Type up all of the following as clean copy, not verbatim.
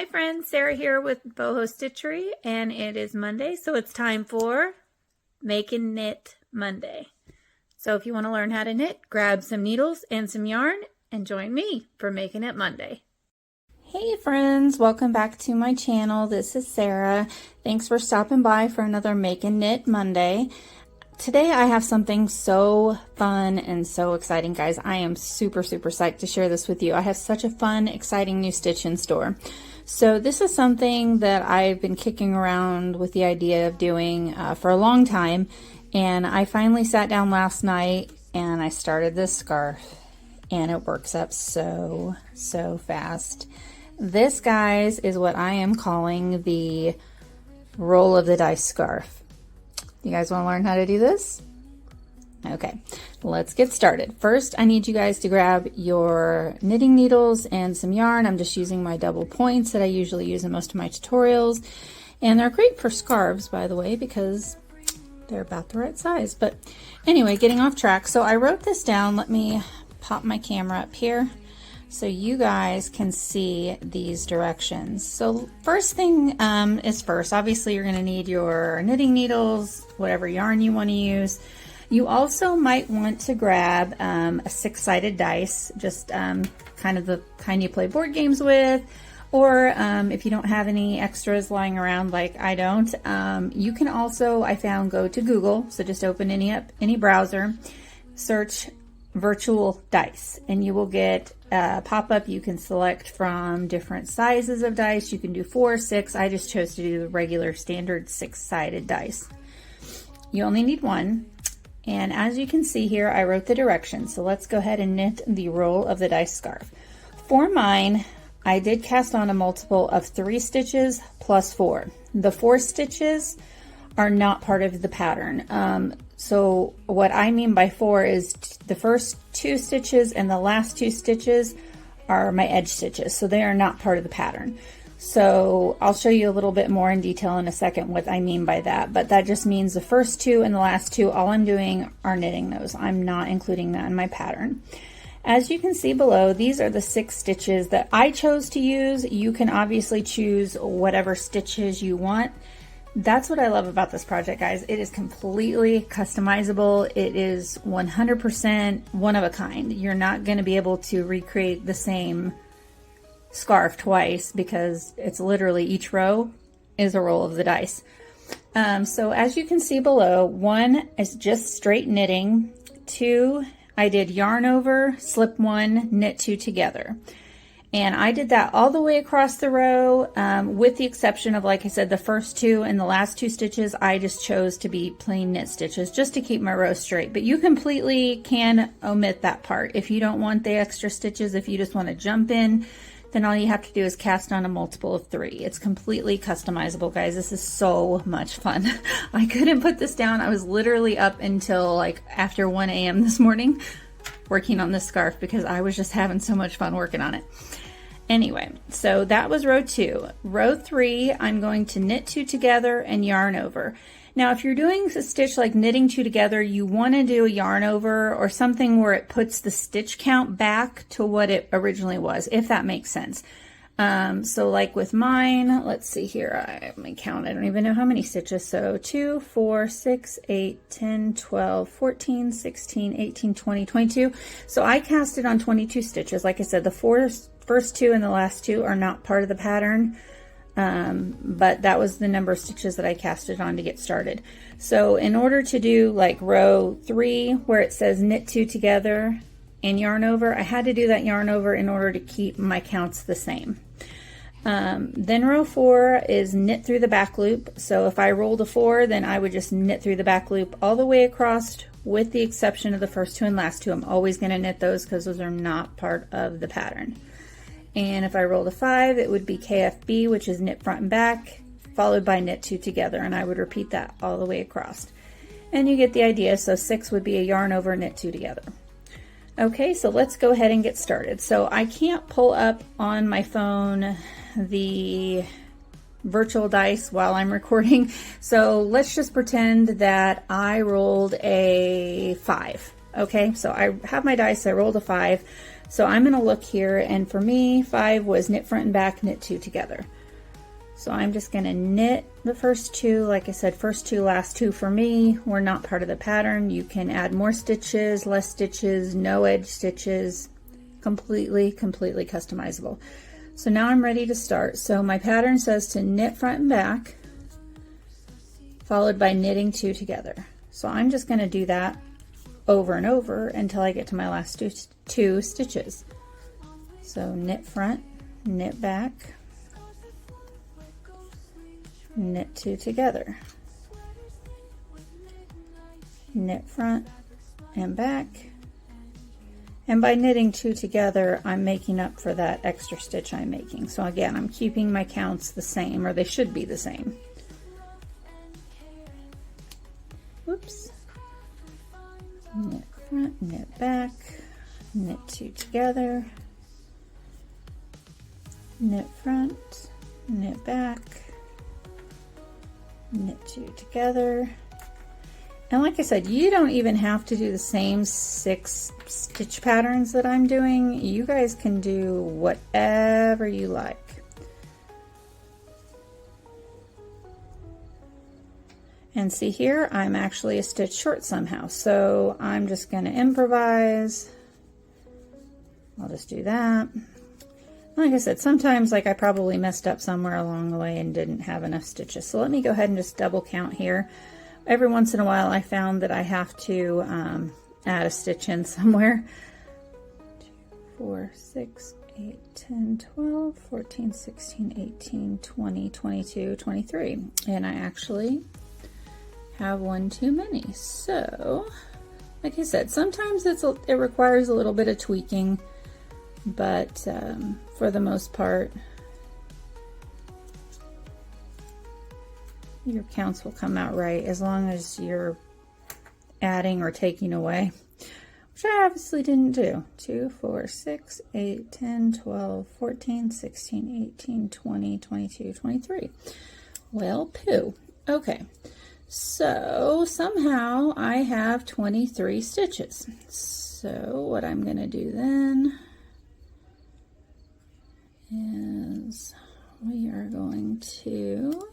friends, Sarah here with Boho Stitchery, and it is Monday, so it's time for Make and Knit Monday. So if you want to learn how to knit, grab some needles and some yarn and join me for Making It Monday. Hey friends, welcome back to my channel. This is Sarah. Thanks for stopping by for another Make and Knit Monday. Today I have something so fun and so exciting, guys. I am super psyched to share this with you. I have such a fun, exciting new stitch in store. So this is something that I've been kicking around with the idea of doing for a long time, and I finally sat down last night and I started this scarf, and it works up so fast. This, guys, is what I am calling the roll of the dice scarf. You guys want to learn how to do this? Okay, let's get started. First, I need you guys to grab your knitting needles and some yarn. I'm just using my double points that I usually use in most of my tutorials. And they're great for scarves, by the way, because they're about the right size. But anyway, getting off track. So I wrote this down. Let me pop my camera up here so you guys can see these directions. So first thing is first, obviously you're gonna need your knitting needles, whatever yarn you wanna use. You also might want to grab a six-sided dice, just kind of the kind you play board games with, or if you don't have any extras lying around like I don't, you can also, I found, go to Google. So just open any browser, search virtual dice, and you will get a pop-up. You can select from different sizes of dice. You can do 4, 6. I just chose to do the regular standard six-sided dice. You only need one. And as you can see here, I wrote the directions. So let's go ahead and knit the roll of the dice scarf. For mine, I did cast on a multiple of 3 stitches plus 4. The 4 stitches are not part of the pattern. So what I mean by 4 is the first 2 stitches and the last 2 stitches are my edge stitches. So they are not part of the pattern. So I'll show you a little bit more in detail in a second what I mean by that, but that just means the first 2 and the last 2, all I'm doing are knitting those. I'm not including that in my pattern. As you can see below, these are the 6 stitches that I chose to use. You can obviously choose whatever stitches you want. That's what I love about this project, guys. It is completely customizable. It is 100% one of a kind. You're not going to be able to recreate the same scarf twice because it's literally each row is a roll of the dice. So as you can see below, 1 is just straight knitting. 2, I did yarn over, slip 1, knit 2 together. And I did that all the way across the row, with the exception of, like I said, the first 2 and the last 2 stitches, I just chose to be plain knit stitches just to keep my row straight. But you completely can omit that part. If you don't want the extra stitches, if you just want to jump in, then all you have to do is cast on a multiple of 3. It's completely customizable, guys. This is so much fun. I couldn't put this down. I was literally up until like after 1 a.m. this morning working on this scarf because I was just having so much fun working on it. Anyway, so that was row 2. Row 3, I'm going to knit 2 together and yarn over. Now, if you're doing a stitch like knitting 2 together, you want to do a yarn over or something where it puts the stitch count back to what it originally was, if that makes sense. So like with mine, let's see here, let me count. I don't even know how many stitches. So 2, 4, 6, 8, 10, 12, 14, 16, 18, 20, 22. So I cast it on 22 stitches. Like I said, the first 2 and the last 2 are not part of the pattern. But that was the number of stitches that I casted on to get started. So in order to do like row 3 where it says knit 2 together and yarn over, I had to do that yarn over in order to keep my counts the same. Then row 4 is knit through the back loop. So if I rolled a 4, then I would just knit through the back loop all the way across, with the exception of the first 2 and last 2. I'm always going to knit those because those are not part of the pattern. And if I rolled a 5, it would be KFB, which is knit front and back, followed by knit 2 together, and I would repeat that all the way across. And you get the idea. So 6 would be a yarn over, knit 2 together. Okay, so let's go ahead and get started. So I can't pull up on my phone the virtual dice while I'm recording, so let's just pretend that I rolled a 5. Okay, so I have my dice, I rolled a 5. So I'm going to look here, and for me, 5 was knit front and back, knit 2 together. So I'm just going to knit the first two. Like I said, first two, last two for me were not part of the pattern. You can add more stitches, less stitches, no edge stitches, completely customizable. So now I'm ready to start. So my pattern says to knit front and back, followed by knitting 2 together. So I'm just going to do that over and over until I get to my last two stitches. So knit front, knit back, knit 2 together, knit front and back, and by knitting 2 together I'm making up for that extra stitch I'm making. So again, I'm keeping my counts the same, or they should be the same. Whoops. Knit front, knit back, knit 2 together, knit front, knit back, knit 2 together. And like I said, you don't even have to do the same 6 stitch patterns that I'm doing. You guys can do whatever you like. And see here, I'm actually a stitch short somehow, so I'm just going to improvise. I'll just do that. Like I said, sometimes I probably messed up somewhere along the way and didn't have enough stitches. So let me go ahead and just double count here. Every once in a while I found that I have to add a stitch in somewhere. 2, 4, 6, 8, 10, 12, 14, 16, 18, 20, 22, 23. And I actually have one too many. So like I said, sometimes it requires a little bit of tweaking, but for the most part your counts will come out right as long as you're adding or taking away, which I obviously didn't do. 2, 4, 6, 8, 10, 12, 14, 16, 18, 20, 22, 23. Well, poo. Okay. So somehow I have 23 stitches. So what I'm going to do then is we are going to,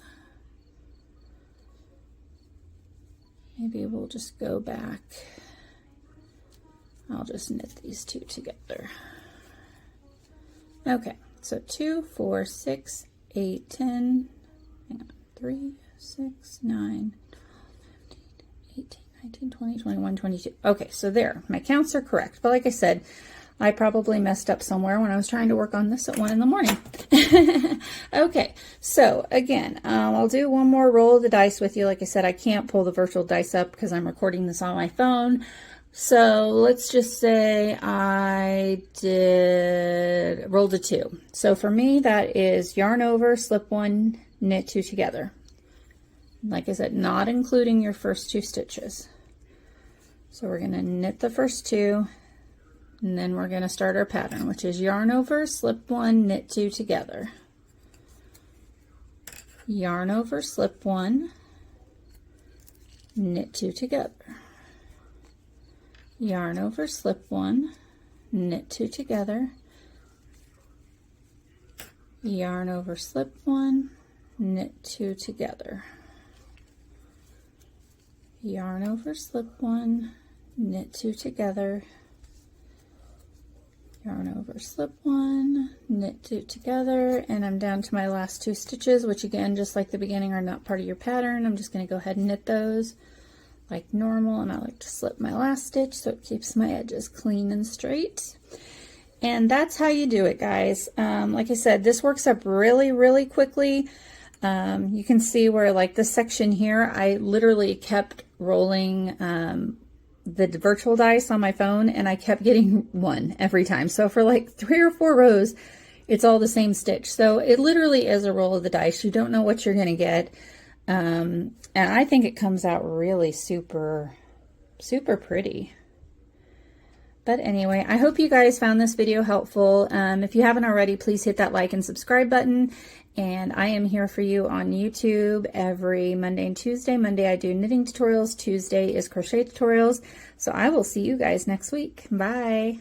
maybe we'll just go back. I'll just knit these 2 together. Okay, so 2, 4, 6, 8, 10, hang on, 3, 6, 9, 18, 19, 20, 21, 22. Okay, so there, my counts are correct. But like I said, I probably messed up somewhere when I was trying to work on this at 1 in the morning. Okay, so again, I'll do one more roll of the dice with you. Like I said, I can't pull the virtual dice up because I'm recording this on my phone. So let's just say I rolled a 2. So for me, that is yarn over, slip 1, knit 2 together. Like I said, not including your first 2 stitches. So we're going to knit the first 2, and then we're going to start our pattern, which is yarn over, slip 1, knit 2 together. Yarn over, slip 1, knit 2 together. Yarn over, slip 1, knit 2 together. Yarn over, slip 1, knit 2 together. Yarn over, slip 1, knit 2 together. Yarn over, slip 1, knit 2 together, and I'm down to my last 2 stitches, which again, just like the beginning, are not part of your pattern. I'm just going to go ahead and knit those like normal, and I like to slip my last stitch so it keeps my edges clean and straight. And that's how you do it, guys. Like I said, this works up really quickly. You can see where, like, this section here, I literally kept rolling the virtual dice on my phone, and I kept getting 1 every time. So for like 3 or 4 rows, it's all the same stitch. So it literally is a roll of the dice. You don't know what you're going to get. And I think it comes out really super pretty. But anyway, I hope you guys found this video helpful. If you haven't already, please hit that like and subscribe button. And I am here for you on YouTube every Monday and Tuesday. Monday I do knitting tutorials. Tuesday is crochet tutorials. So I will see you guys next week. Bye.